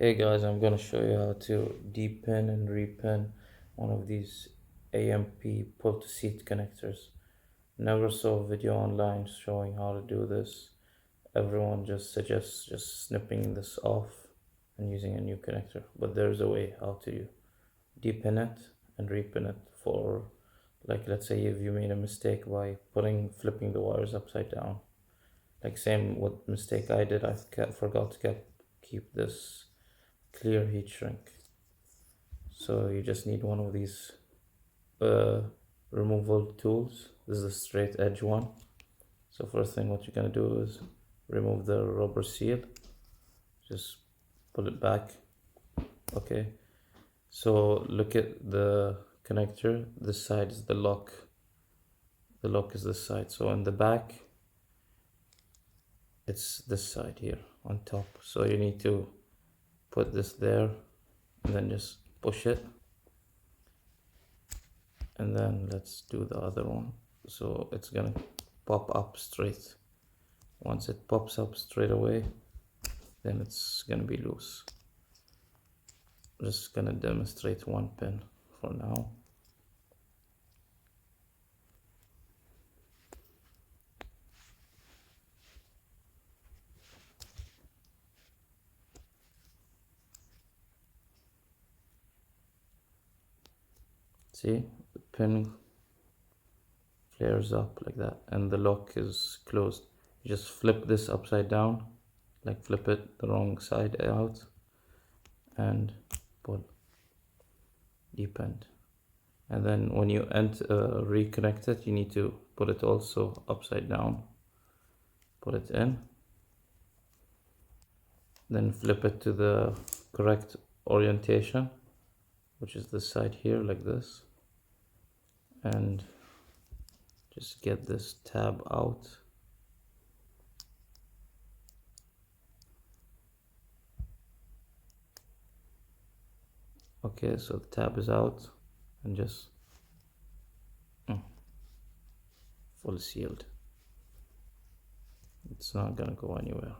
Hey guys, I'm gonna show you how to depin and repin one of these AMP pull to seat connectors. Never saw a video online showing how to do this. Everyone just suggests just snipping this off and using a new connector, but there's a way how to depin it and repin it for, like, let's say if you made a mistake by flipping the wires upside down. Like same what mistake I did, I forgot to keep this clear heat shrink. So you just need one of these removal tools. This is a straight edge one. So first thing what you're gonna do is remove the rubber seal. Just pull it back. Okay. So look at the connector. This side is the lock. The lock is this side. So on the back, it's this side here on top. So you need to put this there and then just push it, and then let's do the other one. So it's gonna pop up straight. Once it pops up straight away, then it's gonna be loose. Just gonna demonstrate one pin for now. See, the pin flares up like that and the lock is closed. You just flip this upside down, like flip it the wrong side out and pull, depend. And then when you reconnect it, you need to put it also upside down, put it in, then flip it to the correct orientation, which is this side here, like this, and just get this tab out. Okay, so the tab is out and just full sealed. It's not gonna go anywhere.